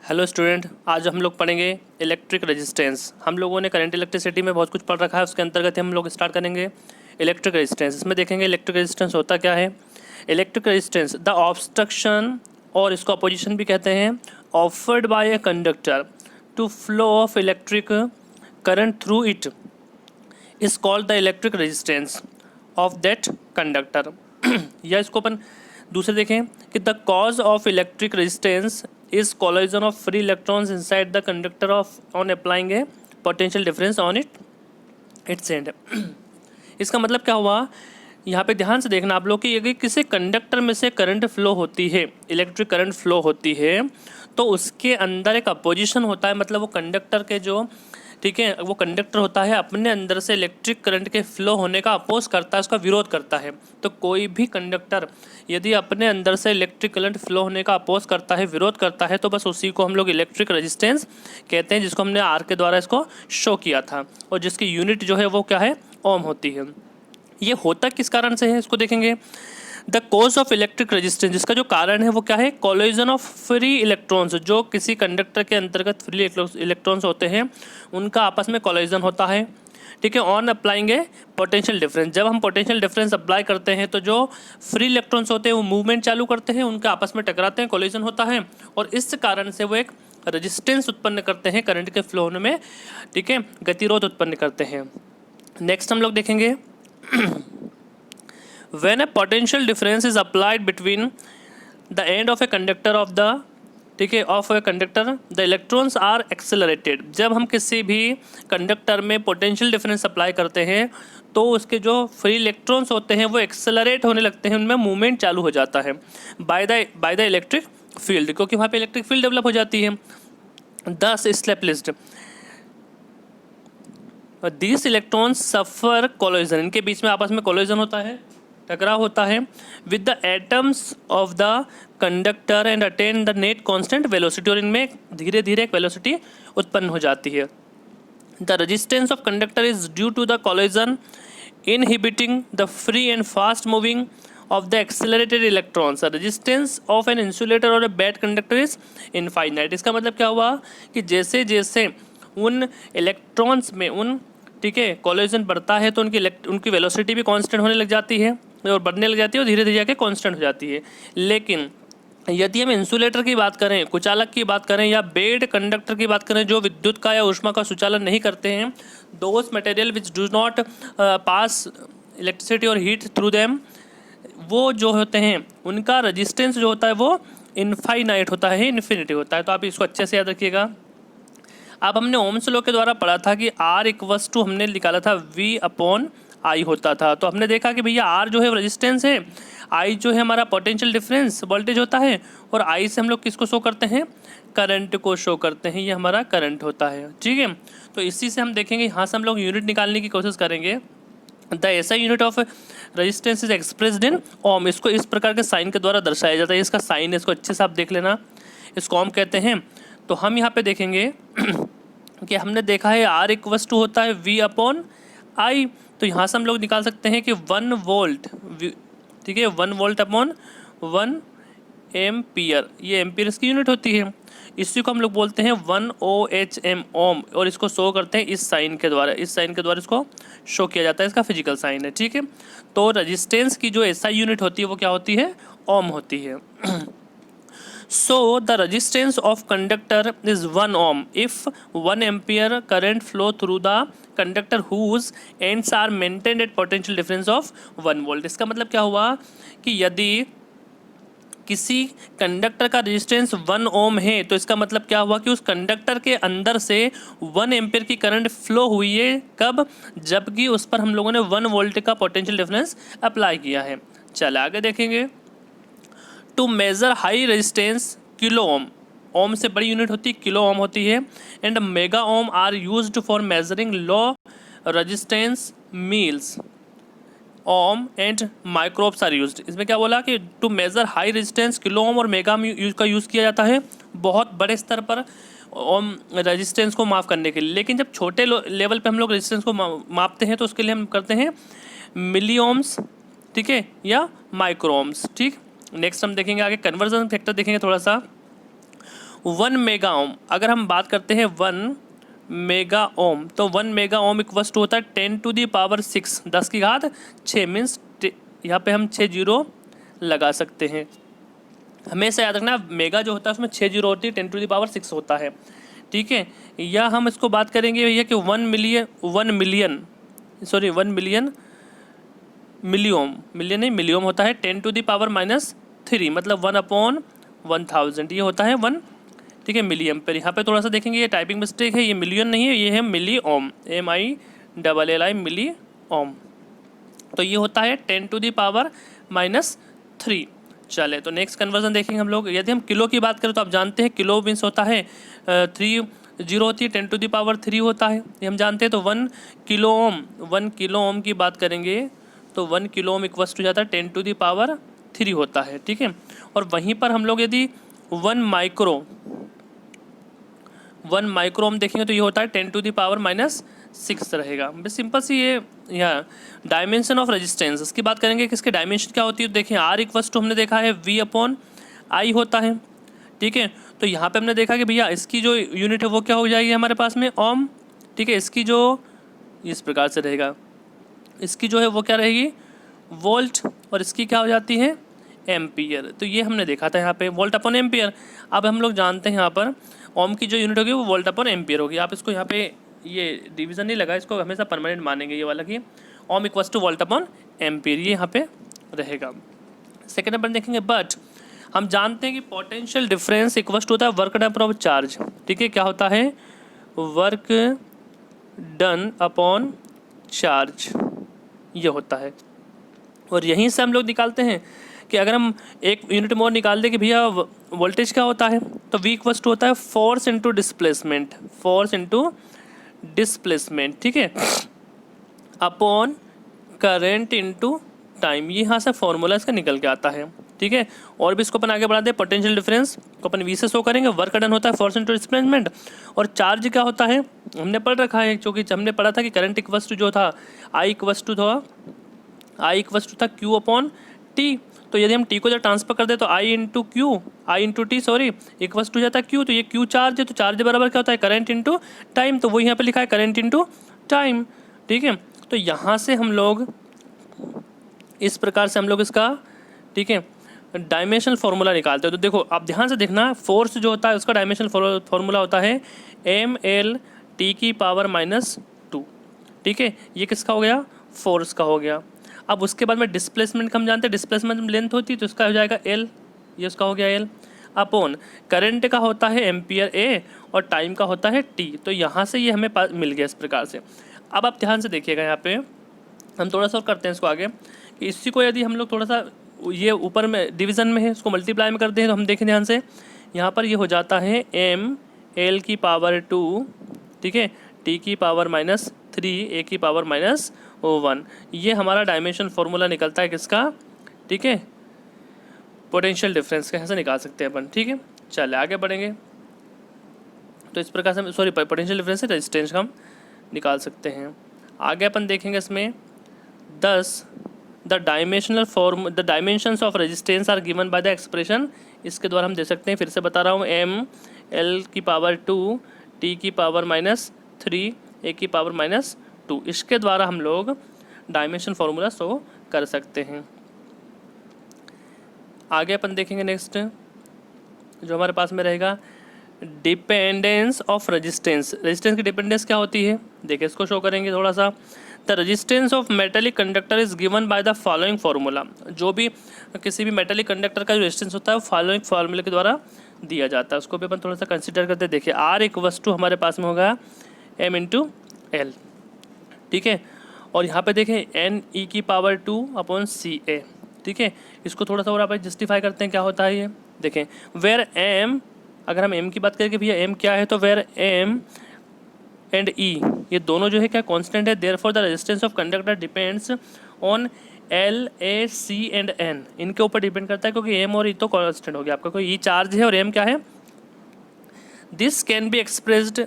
Hello student, आज हम लोग पढ़ेंगे इलेक्ट्रिक रेजिस्टेंस। हम लोगों ने करंट इलेक्ट्रिसिटी में बहुत कुछ पढ़ रखा है, उसके अंतर्गत हम लोग स्टार्ट करेंगे इलेक्ट्रिक रेजिस्टेंस। इसमें देखेंगे इलेक्ट्रिक रेजिस्टेंस होता क्या है। इलेक्ट्रिक रेजिस्टेंस द ऑब्स्ट्रक्शन, और इसको अपोजिशन भी कहते हैं, offered by a conductor to flow of electric current through it is called the electric resistance of that conductor. या इसको अपन दूसरे देखें कि the cause of electric resistance is collision of free electrons inside the conductor of on applying a potential difference on its end। इसका मतलब क्या हुआ, यहाँ पे ध्यान से देखना आप लोग कि यदि किसी कंडक्टर में से करंट फ्लो होती है, इलेक्ट्रिक करंट फ्लो होती है, तो उसके अंदर एक अपोजिशन होता है। मतलब वो कंडक्टर के जो, ठीक है, वो कंडक्टर होता है अपने अंदर से इलेक्ट्रिक करंट के फ्लो होने का अपोज करता है, उसका विरोध करता है। तो कोई भी कंडक्टर यदि अपने अंदर से इलेक्ट्रिक करंट फ्लो होने का अपोज करता है, विरोध करता है, तो बस उसी को हम लोग इलेक्ट्रिक रेजिस्टेंस कहते हैं, जिसको हमने आर के द्वारा इसको शो किया था, और जिसकी यूनिट जो है वो क्या है, ओम होती है। ये होता किस कारण से है, इसको देखेंगे। The cause of electric resistance, जिसका जो कारण है वो क्या है, कोलिजन ऑफ फ्री इलेक्ट्रॉन्स। जो किसी कंडक्टर के अंतर्गत फ्री इलेक्ट्रॉन्स होते हैं उनका आपस में कोलिजन होता है, ठीक है, on applying A potential difference. जब हम पोटेंशियल डिफरेंस अप्लाई करते हैं तो जो फ्री इलेक्ट्रॉन्स होते हैं वो मूवमेंट चालू करते हैं, उनके आपस में टकराते हैं, कोलिजन होता है, और इस कारण से वो एक रेजिस्टेंस उत्पन्न करते हैं करंट के फ्लो होने में, ठीक है, गतिरोध उत्पन्न करते हैं। नेक्स्ट हम लोग देखेंगे when a potential difference is applied between the end of a conductor of the, ठीक है, of a conductor the electrons are accelerated। जब हम किसी भी कंडक्टर में पोटेंशियल डिफरेंस अप्लाई करते हैं तो उसके जो फ्री इलेक्ट्रॉन्स होते हैं वो एक्सेलरेट होने लगते हैं, उनमें मूवमेंट चालू हो जाता है बाय द इलेक्ट्रिक फील्ड, क्योंकि वहाँ पे इलेक्ट्रिक फील्ड डेवलप हो जाती है। दस स्टेपलिस्ट दिस इलेक्ट्रॉन्स सफर कोलिजन, इनके बीच में आपस में कोलिजन होता है, टकराव होता है, with the atoms of the conductor and attain the net constant velocity, और इनमें धीरे धीरे एक वेलोसिटी उत्पन्न हो जाती है। The resistance of conductor is due to the collision inhibiting the free and fast moving of the accelerated electrons. Resistance of an insulator और a bad conductor is infinite. इसका मतलब क्या हुआ कि जैसे जैसे उन इलेक्ट्रॉन्स में उन, ठीक है, कोलिजन बढ़ता है तो उनकी वेलोसिटी भी कांस्टेंट होने लग जाती है और बढ़ने लग जाती है और धीरे धीरे जाके कांस्टेंट हो जाती है। लेकिन यदि हम इंसुलेटर की बात करें, कुचालक की बात करें, या बेड कंडक्टर की बात करें जो विद्युत का या ऊष्मा का सुचालन नहीं करते हैं, those material which do not pass electricity और हीट थ्रू देम, वो जो होते हैं उनका रजिस्टेंस जो होता है वो इनफाइनाइट होता है, इन्फिनिटी होता है। तो आप इसको अच्छे से याद रखिएगा। अब हमने ओम्स लॉ के द्वारा पढ़ा था कि R इक्वल्स टू हमने निकाला था V अपॉन I होता था। तो हमने देखा कि भैया R जो है रेजिस्टेंस है, I जो है हमारा पोटेंशियल डिफरेंस वोल्टेज होता है, और I से हम लोग किसको शो करते हैं, करंट को शो करते हैं, ये हमारा करंट होता है, ठीक है। तो इसी से हम देखेंगे, यहाँ से हम लोग यूनिट निकालने की कोशिश करेंगे। The SI unit of resistance is expressed in ohm. इसको इस प्रकार के साइन के द्वारा दर्शाया जाता है। इसका साइन है, इसको अच्छे से आप देख लेना, इसको ओम कहते हैं। तो हम यहाँ पे देखेंगे कि हमने देखा है R इक्वल्स टू होता है V अपॉन I। तो यहाँ से हम लोग निकाल सकते हैं कि 1 वोल्ट, ठीक है, 1 वोल्ट अपॉन 1 एम्पियर, ये एम्पियर की यूनिट होती है। इसी को हम लोग बोलते हैं 1 OHM ओम, और इसको शो करते हैं इस साइन के द्वारा। इस साइन के द्वारा इसको शो किया जाता है, इसका फिजिकल साइन है, ठीक है। तो रेजिस्टेंस की जो ऐसा यूनिट होती है वो क्या होती है, ओम होती है। So the resistance of conductor is 1 ohm if 1 ampere current flow through the conductor whose ends are maintained at potential difference of 1 volt। इसका मतलब क्या हुआ कि यदि किसी कंडक्टर का रेजिस्टेंस 1 ओम है तो इसका मतलब क्या हुआ कि उस कंडक्टर के अंदर से 1 एम्पियर की करंट फ्लो हुई है। कब, जबकि उस पर हम लोगों ने 1 वोल्ट का पोटेंशियल डिफरेंस अप्लाई किया है। चल आगे देखेंगे। To measure high resistance kilo ohm, ohm से बड़ी यूनिट होती है किलो ओम होती है, and mega ohm are used for measuring low resistance milli ohm and microohms are used. इसमें क्या बोला कि to measure high resistance kilo ohm और मेगा का यूज़ किया जाता है बहुत बड़े स्तर पर ओम रेजिस्टेंस को माफ़ करने के लिए। लेकिन जब छोटे लेवल पे हम लोग रेजिस्टेंस को मापते हैं तो उसके लिए हम करते हैं मिली ओम्स, ठीक है, या माइक्रो ओम्स, ठीक। नेक्स्ट हम देखेंगे आगे कन्वर्जन फैक्टर देखेंगे थोड़ा सा। 1 मेगा ओम, अगर हम बात करते हैं 1 मेगा ओम, तो 1 मेगा ओम इक्वस टू होता है 10⁻6, 10 की घात 6 मीन्स यहाँ पे हम 6 जीरो लगा सकते हैं। हमेशा याद रखना मेगा जो होता है उसमें 6 जीरो होती है, 10⁻6 होता है, ठीक है। या हम इसको बात करेंगे भैया कि 1 मिलियन मिलियम, मिलियन नहीं मिलियम होता है 10⁻³ मतलब 1/1000, ये होता है 1, ठीक है, मिलियम पर। यहाँ पे थोड़ा सा देखेंगे ये टाइपिंग मिस्टेक है, ये मिलियन नहीं है, ये है मिली ओम, MILLI मिली ओम, तो ये होता है 10⁻³ चले। तो नेक्स्ट कन्वर्जन देखेंगे हम लोग। यदि हम किलो की बात करें तो आप जानते हैं किलो मीन्स होता है 3 जीरो होती है, 10⁻³ होता है, ये हम जानते हैं। तो 1 किलो ओम की बात करेंगे तो 1 किलो ओम इक्वस टू जाता है 10⁻³ होता है, ठीक है। और वहीं पर हम लोग यदि 1 माइक्रो ओम देखेंगे तो ये होता है 10⁻⁻6 रहेगा। बस सिंपल सी ये यहाँ डायमेंशन ऑफ रेजिस्टेंस, इसकी बात करेंगे कि इसकी डायमेंशन क्या होती है। देखिए R इक्वस टू हमने देखा है V/I होता है, ठीक है। तो यहाँ पे हमने देखा कि भैया इसकी जो यूनिट है वो क्या हो जाएगी हमारे पास में ओम, ठीक है। इसकी जो इस प्रकार से रहेगा, इसकी जो है वो क्या रहेगी वोल्ट, और इसकी क्या हो जाती है एम्पियर। तो ये हमने देखा था यहाँ पे वोल्ट अपॉन एम्पियर। अब हम लोग जानते हैं यहाँ पर ओम की जो यूनिट होगी वो वोल्ट अपॉन एम्पियर होगी। आप इसको यहाँ पे ये डिवीजन नहीं लगा, इसको हमेशा परमानेंट मानेंगे ये वाला कि ohm equals to volt upon ampere, ये यहाँ पे रहेगा। सेकेंड नंबर देखेंगे बट हम जानते हैं कि पोटेंशियल डिफरेंस इक्वस टू होता है वर्क डन अपॉन चार्ज, ठीक है। क्या होता है वर्क डन अपॉन चार्ज, ये होता है। और यहीं से हम लोग निकालते हैं कि अगर हम एक यूनिट मोर निकाल दें कि भैया वोल्टेज क्या होता है, तो V इक्वस टू होता है फोर्स इंटू डिस्प्लेसमेंट, ठीक है, अपॉन करेंट इंटू टाइम। ये यहाँ से फॉर्मूला इसका निकल के आता है, ठीक है। और भी इसको अपन आगे बढ़ा दें, पोटेंशियल डिफरेंस को अपन V से शो करेंगे, वर्क डन होता है फोर्स इंटू डिस्प्लेसमेंट, और चार्ज क्या होता है हमने पढ़ रखा है, क्योंकि हमने पढ़ा था कि करंट इक्वस टू जो था I इक्वस टू था Q/T। तो यदि हम T को जब ट्रांसफर कर दे तो I into T equals to जाता है Q। तो ये Q चार्ज है, तो चार्ज बराबर क्या होता है करंट इंटू टाइम, तो वो यहाँ पे लिखा है करंट इंटू टाइम, ठीक है। तो यहाँ से हम लोग इस प्रकार से हम लोग इसका, ठीक है, डायमेंशनल फार्मूला निकालते हैं। तो देखो आप ध्यान से देखना, फोर्स जो होता है उसका डायमेंशनल फार्मूला होता है ML/T⁻², ठीक है। ये किसका हो गया फोर्स का हो गया। अब उसके बाद में डिस्प्लेसमेंट का हम जानते हैं, डिस्प्लेसमेंट लेंथ होती है तो इसका हो जाएगा L, ये उसका हो गया L अपॉन करंट का होता है एम्पियर A और टाइम का होता है T। तो यहाँ से ये हमें मिल गया इस प्रकार से। अब आप ध्यान से देखिएगा, यहाँ पे हम थोड़ा सा और करते हैं इसको आगे कि इसी को यदि हम लोग थोड़ा सा ये ऊपर में डिवीज़न में है इसको मल्टीप्लाई में करते हैं तो हम देखें ध्यान से, यहाँ पर ये हो जाता है ML/2, ठीक है, T⁻⁻3 A⁻⁻1। ये हमारा डायमेंशन फार्मूला निकलता है किसका, ठीक है, पोटेंशियल डिफरेंस का, ऐसे निकाल सकते हैं अपन, ठीक है। चलिए आगे बढ़ेंगे। तो इस प्रकार से हम पोटेंशियल डिफरेंस से रेजिस्टेंस का हम निकाल सकते हैं। आगे अपन देखेंगे इसमें 10 the dimensions of resistance R given by the expression. इसके द्वारा हम दे सकते हैं, फिर से बता रहा हूँ, ML/2 T⁻⁻3 A⁻⁻2। इसके द्वारा हम लोग डायमेंशन फार्मूला शो कर सकते हैं। आगे अपन देखेंगे नेक्स्ट जो हमारे पास में रहेगा डिपेंडेंस ऑफ रेजिस्टेंस। रेजिस्टेंस की डिपेंडेंस क्या होती है, देखिए इसको शो करेंगे थोड़ा सा। The resistance of metallic conductor is given by the following formula. जो भी किसी भी मेटेलिक कंडक्टर का जो रेजिस्टेंस होता है वो फॉलोइंग फार्मूले के द्वारा दिया जाता है। उसको भी अपन थोड़ा सा कंसिडर करते हैं। देखिए R इक्वस टू हमारे पास में होगा M/L, ठीक है। और यहाँ पे देखें NE⁻²/CA, ठीक है। इसको थोड़ा सा और आप जस्टिफाई करते हैं क्या होता है ये, देखें वेयर M, अगर हम M की बात करें कि भैया M क्या है, तो वेयर M एंड E ये दोनों जो है क्या कांस्टेंट है, therefore the resistance of conductor depends on L, A, C and N। इनके ऊपर डिपेंड करता है क्योंकि M और E तो कांस्टेंट हो गया आपका, कोई E चार्ज है और M क्या है। This can be expressed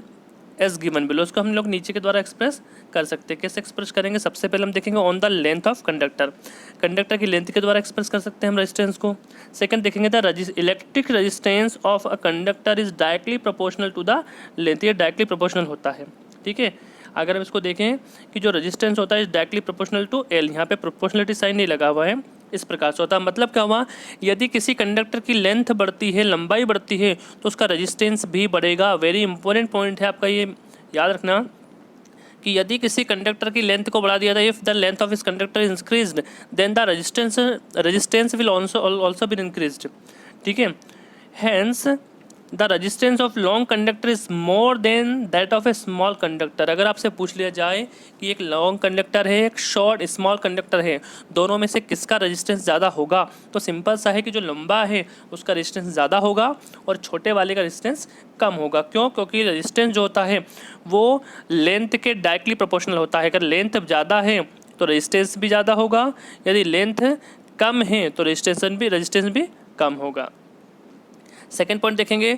as given below, उसको हम लोग नीचे के द्वारा एक्सप्रेस कर सकते हैं। कैसे एक्सप्रेस करेंगे? सबसे पहले हम देखेंगे on the length of conductor, conductor की लेंथ के द्वारा एक्सप्रेस कर सकते हैं हम रेजिस्टेंस को। सेकंड देखेंगे the electric resistance of a conductor is directly proportional to the length, ये डायरेक्टली प्रोपोर्शनल होता है। ठीक है, अगर हम इसको देखें कि जो रेजिस्टेंस होता है is directly proportional to L, यहाँ पे प्रोपोर्शनलिटी साइन नहीं लगा हुआ है, इस प्रकार से होता है। मतलब क्या हुआ, यदि किसी कंडक्टर की लेंथ बढ़ती है, लंबाई बढ़ती है, तो उसका रेजिस्टेंस भी बढ़ेगा। वेरी इंपॉर्टेंट पॉइंट है आपका, ये याद रखना कि यदि किसी कंडक्टर की लेंथ को बढ़ा दिया था, if the length of this conductor is increased then the resistance will also be increased. ठीक है, hence the resistance of long conductor is more than that of a small conductor. अगर आपसे पूछ लिया जाए कि एक लॉन्ग कंडक्टर है, एक शॉर्ट स्मॉल कंडक्टर है, दोनों में से किसका रेजिस्टेंस ज़्यादा होगा, तो सिंपल सा है कि जो लंबा है उसका रेजिस्टेंस ज़्यादा होगा और छोटे वाले का रेजिस्टेंस कम होगा। क्यों? क्योंकि रेजिस्टेंस जो होता है वो लेंथ के डायरेक्टली प्रोपोर्शनल होता है। अगर लेंथ ज़्यादा है तो रेजिस्टेंस भी ज़्यादा होगा, यदि लेंथ कम है तो रेजिस्टेंस भी कम होगा। सेकेंड पॉइंट देखेंगे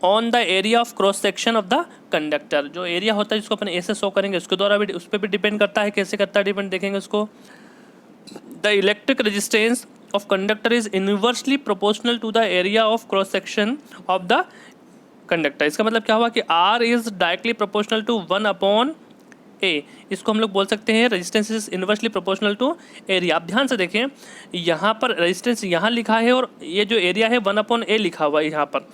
on the area of cross section of the conductor. जो एरिया होता है जिसको अपन ऐसे शो करेंगे उसके द्वारा भी, उस पर भी डिपेंड करता है। कैसे करता है डिपेंड देखेंगे उसको। The electric resistance of conductor is inversely proportional to the area of cross section of the conductor. इसका मतलब क्या हुआ कि R is directly proportional to 1/A। इसको हम लोग बोल सकते हैं resistance is inversely proportional to area. आप ध्यान से देखें, यहाँ पर रेजिस्टेंस यहाँ लिखा है और ये जो एरिया है 1/A लिखा हुआ है यहाँ पर।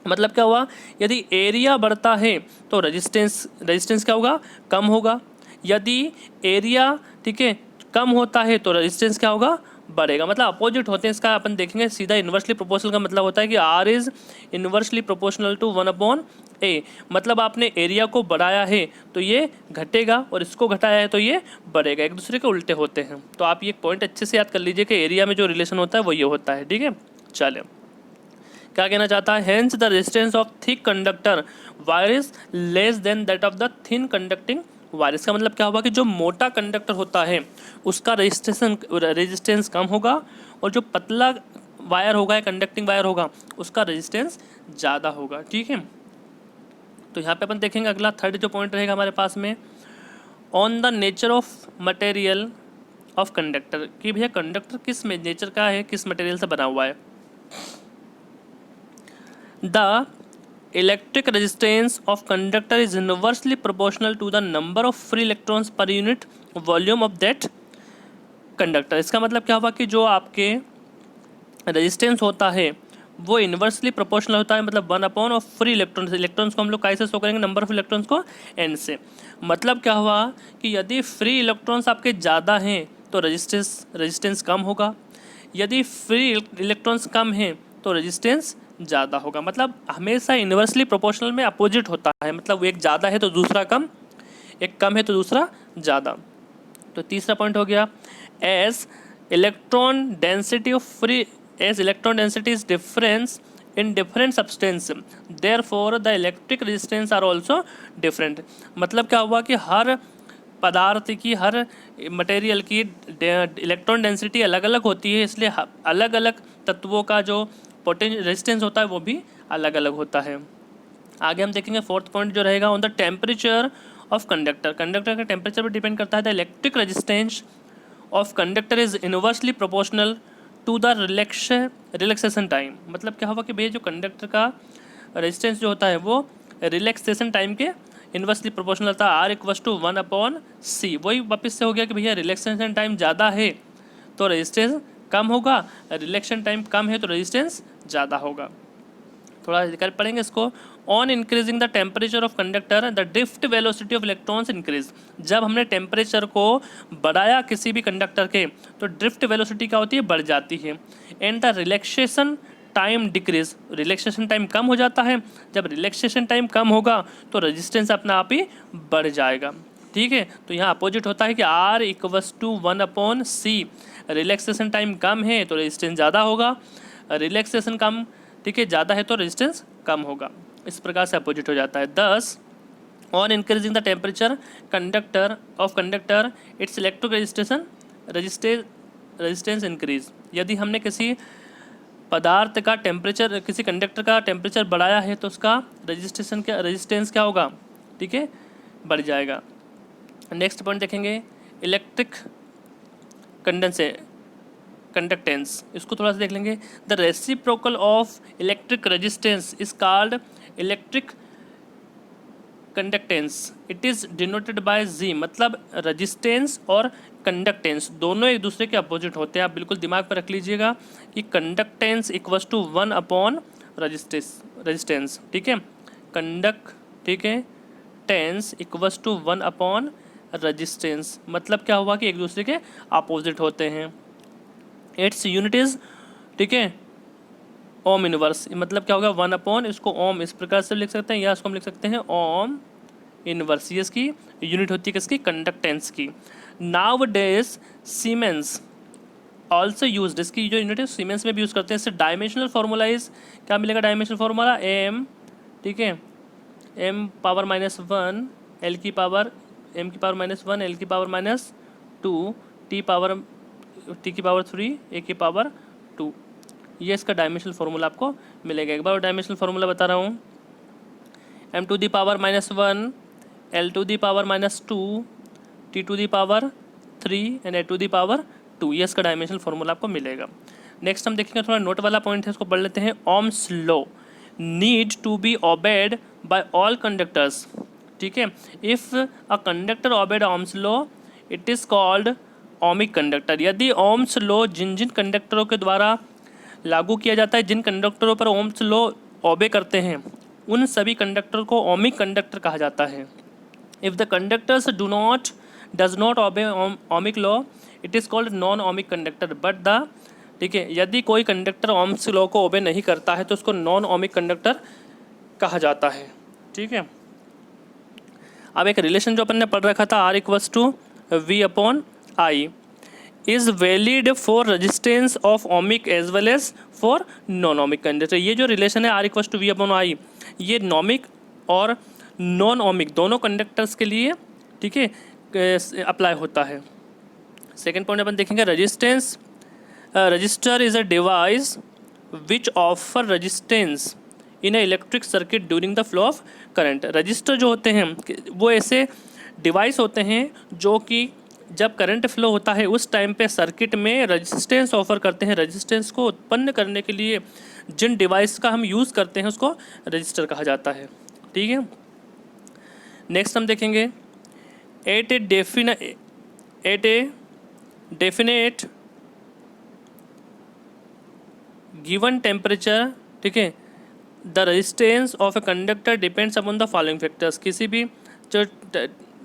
मतलब क्या हुआ, यदि एरिया बढ़ता है तो रेजिस्टेंस क्या होगा, कम होगा। यदि एरिया ठीक है कम होता है तो रेजिस्टेंस क्या होगा, बढ़ेगा। मतलब अपोजिट होते हैं। इसका अपन देखेंगे सीधा इन्वर्सली प्रोपोर्शनल का मतलब होता है कि R is inversely proportional to 1/A। मतलब आपने एरिया को बढ़ाया है तो ये घटेगा और इसको घटाया है तो ये बढ़ेगा, एक दूसरे के उल्टे होते हैं। तो आप ये पॉइंट अच्छे से याद कर लीजिए कि एरिया में जो रिलेशन होता है वो ये होता है। ठीक है, चलिए क्या कहना चाहता है, hence the resistance of thick conductor wire is less than that of the thin conducting wire. इसका मतलब क्या होगा कि जो मोटा कंडक्टर होता है उसका रेजिस्टेंस कम होगा और जो पतला वायर होगा या कंडक्टिंग वायर होगा उसका रेजिस्टेंस ज़्यादा होगा। ठीक है, तो यहाँ पे अपन देखेंगे अगला थर्ड जो पॉइंट रहेगा हमारे पास में on the nature of material of conductor, कि भैया कंडक्टर किस नेचर का है, किस मटेरियल से बना हुआ है। The electric resistance of conductor is inversely proportional to the number of free electrons per unit volume of that conductor. इसका मतलब क्या हुआ कि जो आपके रेजिस्टेंस होता है वो इन्वर्सली प्रोपोर्शनल होता है, मतलब 1/of फ्री इलेक्ट्रॉन्स। इलेक्ट्रॉन्स को हम लोग कैसे शो करेंगे, नंबर ऑफ इलेक्ट्रॉन्स को n से। मतलब क्या हुआ कि यदि फ्री इलेक्ट्रॉन्स आपके ज़्यादा हैं तो रेजिस्टेंस कम होगा, यदि फ्री इलेक्ट्रॉन्स कम हैं तो रेजिस्टेंस ज़्यादा होगा। मतलब हमेशा इन्वर्सली प्रोपोर्शनल में अपोजिट होता है, मतलब एक ज़्यादा है तो दूसरा कम, एक कम है तो दूसरा ज़्यादा। तो तीसरा पॉइंट हो गया as electron density is difference in different substance therefore the electric resistance are also different. मतलब क्या हुआ कि हर पदार्थ की, हर मटेरियल की इलेक्ट्रॉन डेंसिटी अलग अलग होती है, इसलिए अलग अलग तत्वों का जो रेजिस्टेंस होता है वो भी अलग अलग होता है। आगे हम देखेंगे फोर्थ पॉइंट जो रहेगा on the temperature of conductor. Conductor का टेम्परेचर पर डिपेंड करता है। The electric resistance of conductor is inversely proportional to the relaxation time. मतलब क्या होगा कि भैया जो कंडक्टर का रेजिस्टेंस जो होता है वो रिलैक्सेशन टाइम के इनवर्सली प्रोपोर्शनल होता है। R equals to 1/C। वही वापस से हो गया कि भैया रिलैक्सेशन टाइम ज़्यादा है तो रेजिस्टेंस कम होगा, रिलैक्सेशन टाइम कम है तो रेजिस्टेंस ज़्यादा होगा। थोड़ा कर पढ़ेंगे इसको। On increasing the temperature of conductor the drift velocity of electrons increase. जब हमने टेम्परेचर को बढ़ाया किसी भी कंडक्टर के तो ड्रिफ्ट वेलोसिटी क्या होती है, बढ़ जाती है। And the relaxation time decreases, relaxation time कम हो जाता है। जब रिलैक्सेशन टाइम कम होगा तो रेजिस्टेंस अपना आप ही बढ़ जाएगा। ठीक है, तो यहाँ अपोजिट होता है कि R equals to 1/C। Relaxation time कम है तो रेजिस्टेंस ज़्यादा होगा, रिलैक्सेशन कम ठीक है ज़्यादा है तो रेजिस्टेंस कम होगा। इस प्रकार से अपोजिट हो जाता है। दस on increasing the temperature conductor it's electric resistance increase. यदि हमने किसी पदार्थ का टेम्परेचर, किसी कंडक्टर का टेम्परेचर बढ़ाया है तो उसका रेजिस्टेंस क्या होगा, ठीक है, बढ़ जाएगा। नेक्स्ट पॉइंट देखेंगे इलेक्ट्रिक कंडक्टेंस, इसको थोड़ा सा देख लेंगे। The reciprocal of electric resistance is called electric conductance, it is denoted by G. मतलब रेजिस्टेंस और कंडक्टेंस दोनों एक दूसरे के अपोजिट होते हैं, आप बिल्कुल दिमाग पर रख लीजिएगा कि conductance equals to 1 upon resistance, ठीक है। ठीक है, tense equals to 1 upon resistance, मतलब क्या हुआ कि एक दूसरे के अपोजिट होते हैं। इट्स यूनिट इज, ठीक है, ओम इनवर्स, मतलब क्या होगा 1 अपॉन, इसको ओम इस प्रकार से लिख सकते हैं या इसको हम लिख सकते हैं ओम इनवर्स। ये इसकी यूनिट होती है किसकी, कंडक्टेंस की। Now days siemens also use, इसकी जो यूनिट है सीमेंस में भी यूज़ करते हैं। इससे डायमेंशनल फार्मूला इज, क्या मिलेगा डायमेंशनल फार्मूला, एम, ठीक है, एम पावर -1 एल की पावर, एम की पावर -1 एल की पावर -2 टी की पावर 3 ए की पावर 2। ये इसका डायमेंशनल फार्मूला आपको मिलेगा। एक बार डायमेंशनल फार्मूला बता रहा हूँ, m to the power -1 l to the power -2 t to the power 3 and a to the power 2, ये इसका डायमेंशनल फार्मूला आपको मिलेगा। नेक्स्ट हम देखेंगे, थोड़ा नोट वाला पॉइंट है, इसको पढ़ लेते हैं। Ohm's law need to be obeyed by all conductors, ठीक है। If a conductor obeyed Ohm's law it is called ohmic conductor. यदि ओम्स लॉ जिन जिन कंडक्टरों के द्वारा लागू किया जाता है, जिन कंडक्टरों पर ओम्स लॉ ओबे करते हैं, उन सभी कंडक्टर को ओमिक कंडक्टर कहा जाता है। If the conductors does not obey ohmic law it is called non ohmic conductor but the, ठीक है, यदि कोई कंडक्टर ओम्स लॉ को ओबे नहीं करता है तो उसको नॉन ओमिक कंडक्टर कहा जाता है, ठीक है। अब एक रिलेशन जो अपन ने पढ़ रखा था, R equals to V upon I is valid for resistance of ohmic as well as for non ohmic conductor. ये जो रिलेशन है R equals to V upon I, ये नॉमिक और नॉन ओमिक दोनों कंडक्टर्स के लिए, ठीक है, अप्लाई होता है। सेकेंड पॉइंट अपन देखेंगे, resistance. Register is a device which offer resistance in A electric circuit during the flow of current. Register जो होते हैं वो ऐसे डिवाइस होते हैं जो कि जब करंट फ्लो होता है उस टाइम पे सर्किट में रेजिस्टेंस ऑफर करते हैं। रेजिस्टेंस को उत्पन्न करने के लिए जिन डिवाइस का हम यूज़ करते हैं उसको रजिस्टर कहा जाता है, ठीक है। नेक्स्ट हम देखेंगे, at a definite given temperature, ठीक है, the resistance of a conductor depends upon the following factors. किसी भी जो,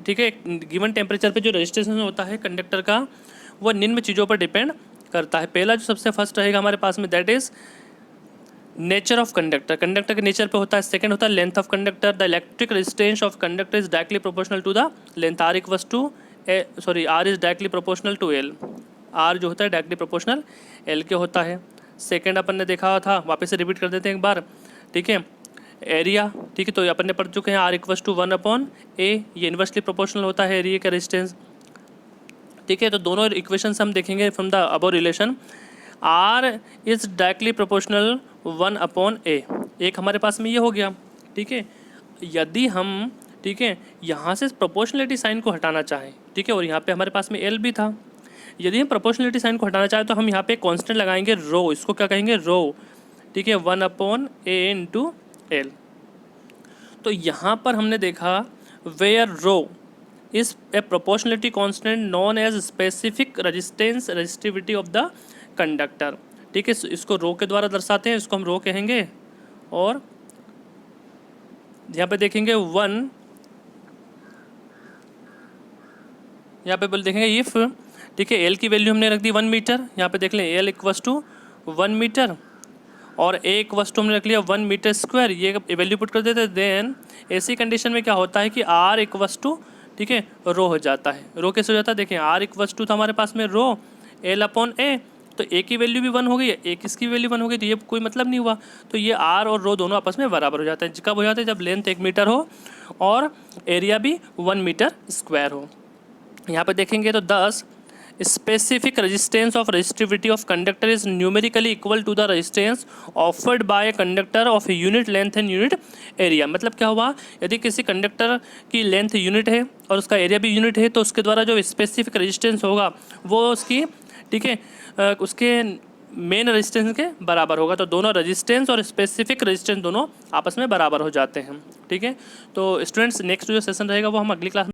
ठीक है, गिवन टेम्परेचर पे जो रेजिस्टेंस होता है कंडक्टर का वो निम्न चीज़ों पर डिपेंड करता है। पहला जो सबसे फर्स्ट रहेगा हमारे पास में, that is nature of conductor, conductor के नेचर पे होता है। सेकंड होता है length of conductor, the electric resistance of conductor is directly proportional to the length, R equals to R is directly proportional to L, R जो होता है directly proportional L के होता है। सेकंड अपन ने देखा था, वापस से रिपीट कर देते हैं एक बार, ठीक है, एरिया, ठीक है, तो अपन ने पढ़ चुके हैं, आर इक्वल्स टू 1 अपॉन ए, ये इन्वर्सली प्रोपोर्शनल होता है एरिया का रेजिस्टेंस, ठीक है। तो दोनों इक्वेशंस हम देखेंगे from the above relation. R is directly proportional 1 upon A, एक हमारे पास में ये हो गया, ठीक है। यदि हम, ठीक है, यहाँ से प्रोपोर्शनलिटी साइन को हटाना चाहें, ठीक है, और यहाँ पे हमारे पास में एल भी था, यदि हम प्रोपोर्शनलिटी साइन को हटाना चाहें तो हम यहाँ पे कांस्टेंट लगाएंगे रो, इसको क्या कहेंगे, रो, ठीक है, 1 अपॉन ए इंटू एल। तो यहाँ पर हमने देखा where rho is a proportionality constant known as specific resistivity of the conductor, ठीक है, इसको रो के द्वारा दर्शाते हैं, इसको हम रो कहेंगे। और यहाँ पे देखेंगे 1, यहाँ पे बोल देखेंगे इफ़, ठीक है, एल की वैल्यू हमने रख दी 1 मीटर, यहाँ पे देख लें एल इक्वल्स टू 1 मीटर और ए इक्वल्स टू हमने रख लिया 1 मीटर स्क्वायर, ये वैल्यू पुट कर देते। देन ऐसी कंडीशन में क्या होता है कि आर इक्वल्स टू, ठीक है, रो हो जाता है। रो कैसे हो जाता है, देखें, आर इक्वल्स टू था हमारे पास में रो एल अपॉन ए, तो ए की वैल्यू भी 1 हो गई, ए किसकी वैल्यू 1 हो गई, तो ये कोई मतलब नहीं हुआ, तो ये आर और रो दोनों आपस में बराबर हो जाते हैं। कब हो जाते हैं, जब लेंथ 1 मीटर हो और एरिया भी 1 मीटर स्क्वायर हो। यहाँ पे देखेंगे तो 10 specific resistance of resistivity of conductor is numerically equal to the resistance offered by a conductor of unit length and unit area। मतलब क्या हुआ, यदि किसी कंडक्टर की लेंथ यूनिट है और उसका एरिया भी यूनिट है तो उसके द्वारा जो स्पेसिफिक रेजिस्टेंस होगा वो उसकी, ठीक है, उसके मेन रेजिस्टेंस के बराबर होगा। तो दोनों रेजिस्टेंस और स्पेसिफिक रेजिस्टेंस दोनों आपस में बराबर हो जाते हैं, ठीक है। तो स्टूडेंट्स नेक्स्ट जो सेशन रहेगा वो हम अगली क्लास